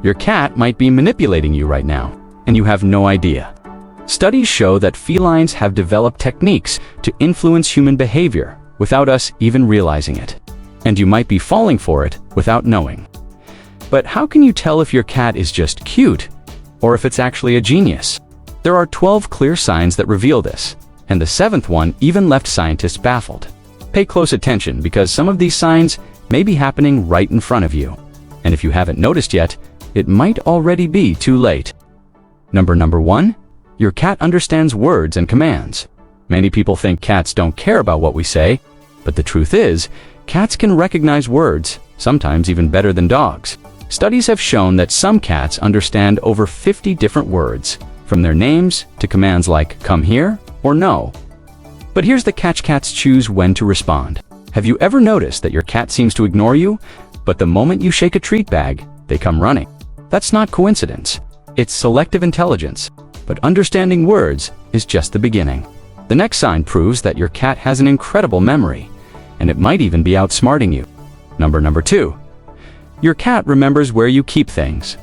Your cat might be manipulating you right now, and you have no idea. Studies show that felines have developed techniques to influence human behavior without us even realizing it. And you might be falling for it without knowing. But how can you tell if your cat is just cute or if it's actually a genius? There are 12 clear signs that reveal this, and the 7th one even left scientists baffled. Pay close attention because some of these signs may be happening right in front of you. And if you haven't noticed yet, it might already be too late. Number 1, your cat understands words and commands. Many people think cats don't care about what we say, but the truth is, cats can recognize words, sometimes even better than dogs. Studies have shown that some cats understand over 50 different words, from their names to commands like come here or no. But here's the catch: cats choose when to respond. Have you ever noticed that your cat seems to ignore you, but the moment you shake a treat bag, they come running? That's not coincidence. It's selective intelligence. But understanding words is just the beginning. The next sign proves that your cat has an incredible memory, and it might even be outsmarting you. Number 2. Your cat remembers where you keep things.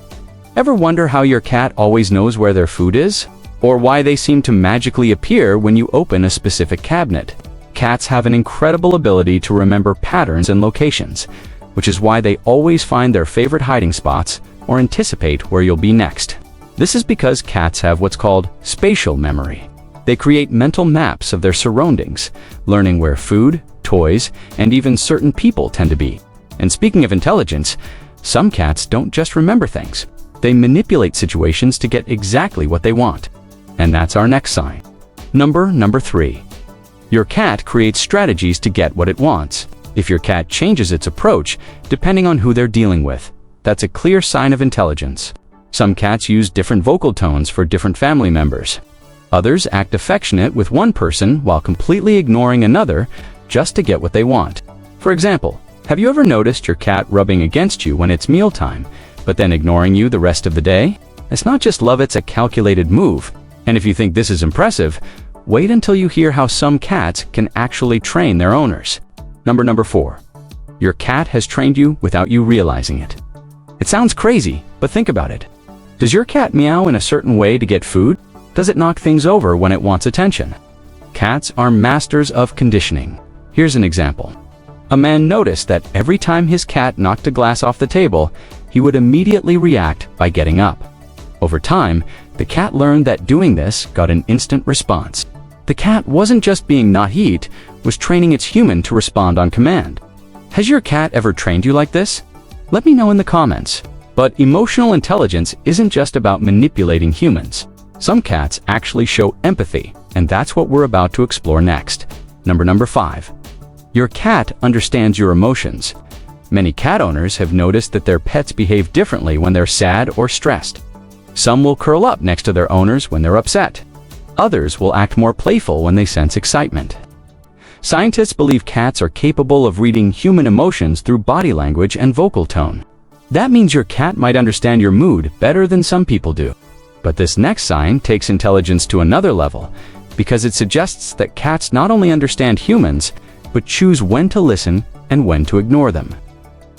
Ever wonder how your cat always knows where their food is? Or why they seem to magically appear when you open a specific cabinet? Cats have an incredible ability to remember patterns and locations, which is why they always find their favorite hiding spots or anticipate where you'll be next. This is because cats have what's called spatial memory. They create mental maps of their surroundings, learning where food, toys, and even certain people tend to be. And speaking of intelligence, some cats don't just remember things. They manipulate situations to get exactly what they want. And that's our next sign. Number 3. Your cat creates strategies to get what it wants. If your cat changes its approach, depending on who they're dealing with, that's a clear sign of intelligence. Some cats use different vocal tones for different family members. Others act affectionate with one person while completely ignoring another just to get what they want. For example, have you ever noticed your cat rubbing against you when it's mealtime, but then ignoring you the rest of the day? It's not just love, it's a calculated move. And if you think this is impressive, wait until you hear how some cats can actually train their owners. Number 4. Your cat has trained you without you realizing it. It sounds crazy, but think about it. Does your cat meow in a certain way to get food? Does it knock things over when it wants attention? Cats are masters of conditioning. Here's an example. A man noticed that every time his cat knocked a glass off the table, he would immediately react by getting up. Over time, the cat learned that doing this got an instant response. The cat wasn't just being naughty, it was training its human to respond on command. Has your cat ever trained you like this? Let me know in the comments. But emotional intelligence isn't just about manipulating humans. Some cats actually show empathy, and that's what we're about to explore next. Number 5. Your cat understands your emotions. Many cat owners have noticed that their pets behave differently when they're sad or stressed. Some will curl up next to their owners when they're upset. Others will act more playful when they sense excitement. Scientists believe cats are capable of reading human emotions through body language and vocal tone. That means your cat might understand your mood better than some people do. But this next sign takes intelligence to another level, because it suggests that cats not only understand humans, but choose when to listen and when to ignore them.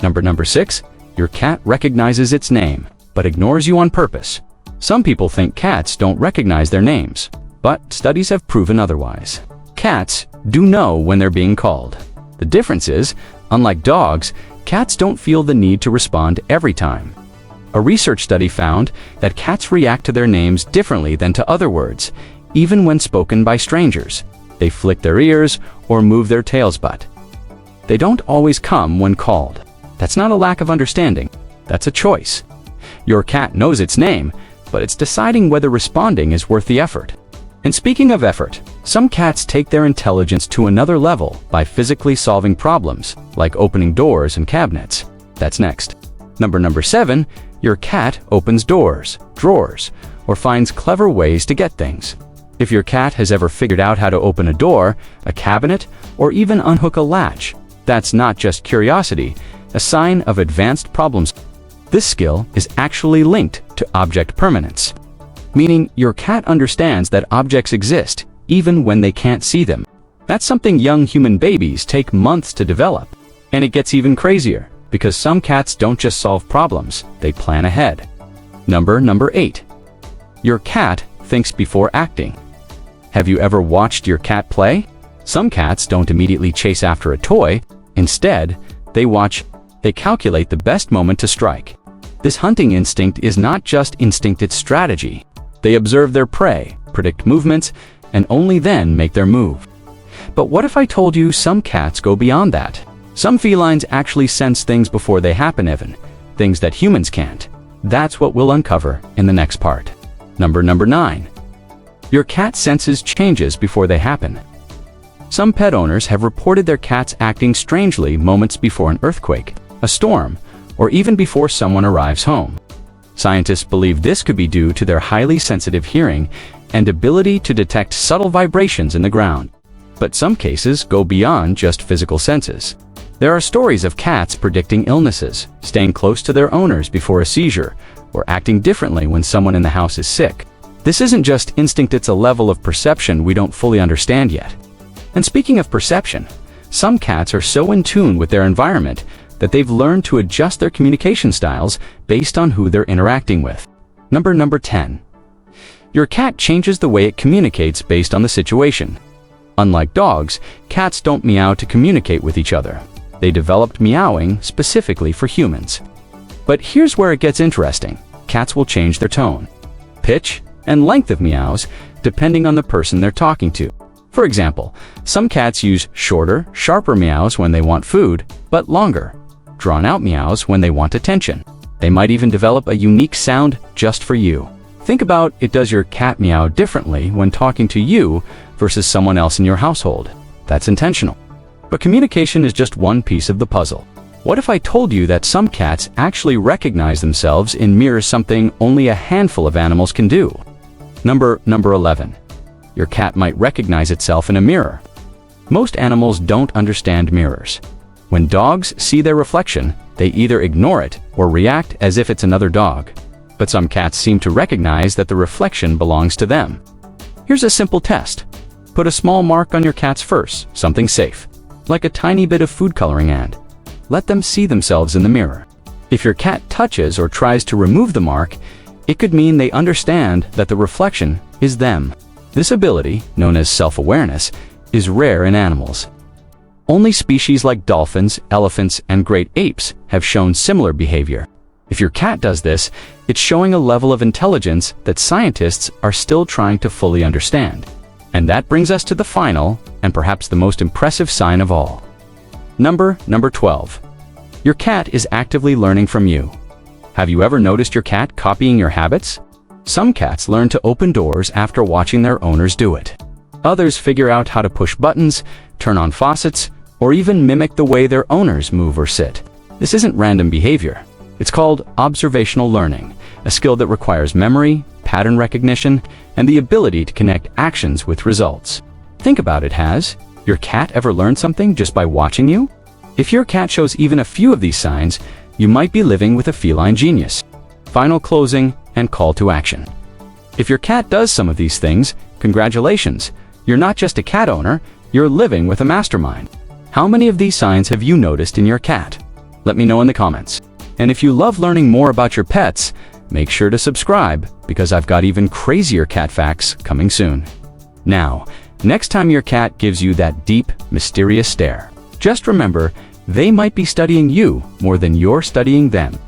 Number 6. Your cat recognizes its name, but ignores you on purpose. Some people think cats don't recognize their names, but studies have proven otherwise. Cats do know when they're being called. The difference is, unlike dogs, cats don't feel the need to respond every time. A research study found that cats react to their names differently than to other words, even when spoken by strangers. They flick their ears or move their tails, but they don't always come when called. That's not a lack of understanding, that's a choice. Your cat knows its name, but it's deciding whether responding is worth the effort. And speaking of effort, some cats take their intelligence to another level by physically solving problems, like opening doors and cabinets. That's next. Number 7, your cat opens doors, drawers, or finds clever ways to get things. If your cat has ever figured out how to open a door, a cabinet, or even unhook a latch, that's not just curiosity, a sign of advanced problems. This skill is actually linked to object permanence, meaning your cat understands that objects exist even when they can't see them. That's something young human babies take months to develop. And it gets even crazier. Because some cats don't just solve problems, they plan ahead. Number 8. Your cat thinks before acting. Have you ever watched your cat play? Some cats don't immediately chase after a toy. Instead, they calculate the best moment to strike. This hunting instinct is not just instinct, it's strategy. They observe their prey, predict movements, and only then make their move. But what if I told you some cats go beyond that? Some felines actually sense things before they happen even, things that humans can't. That's what we'll uncover in the next part. Number 9. Your cat senses changes before they happen. Some pet owners have reported their cats acting strangely moments before an earthquake, a storm, or even before someone arrives home. Scientists believe this could be due to their highly sensitive hearing and ability to detect subtle vibrations in the ground. But some cases go beyond just physical senses. There are stories of cats predicting illnesses, staying close to their owners before a seizure, or acting differently when someone in the house is sick. This isn't just instinct, it's a level of perception we don't fully understand yet. And speaking of perception, some cats are so in tune with their environment that they've learned to adjust their communication styles based on who they're interacting with. Number 10. Your cat changes the way it communicates based on the situation. Unlike dogs, cats don't meow to communicate with each other. They developed meowing specifically for humans. But here's where it gets interesting. Cats will change their tone, pitch, and length of meows depending on the person they're talking to. For example, some cats use shorter, sharper meows when they want food, but longer, drawn-out meows when they want attention. They might even develop a unique sound just for you. Think about it. Does your cat meow differently when talking to you versus someone else in your household? That's intentional. But communication is just one piece of the puzzle. What if I told you that some cats actually recognize themselves in mirrors, something only a handful of animals can do? Number 11. Your cat might recognize itself in a mirror. Most animals don't understand mirrors. When dogs see their reflection, they either ignore it or react as if it's another dog. But some cats seem to recognize that the reflection belongs to them. Here's a simple test. Put a small mark on your cat's fur, something safe, like a tiny bit of food coloring, and let them see themselves in the mirror. If your cat touches or tries to remove the mark, it could mean they understand that the reflection is them. This ability, known as self-awareness, is rare in animals. Only species like dolphins, elephants, and great apes have shown similar behavior. If your cat does this, it's showing a level of intelligence that scientists are still trying to fully understand. And that brings us to the final, and perhaps the most impressive sign of all. Number 12. Your cat is actively learning from you. Have you ever noticed your cat copying your habits? Some cats learn to open doors after watching their owners do it. Others figure out how to push buttons, turn on faucets, or even mimic the way their owners move or sit. This isn't random behavior. It's called observational learning, a skill that requires memory, pattern recognition, and the ability to connect actions with results. Think about it. Has your cat ever learned something just by watching you? If your cat shows even a few of these signs, you might be living with a feline genius. Final closing and call to action. If your cat does some of these things, congratulations. You're not just a cat owner, you're living with a mastermind. How many of these signs have you noticed in your cat? Let me know in the comments. And if you love learning more about your pets, make sure to subscribe, because I've got even crazier cat facts coming soon. Now, next time your cat gives you that deep, mysterious stare, just remember, they might be studying you more than you're studying them.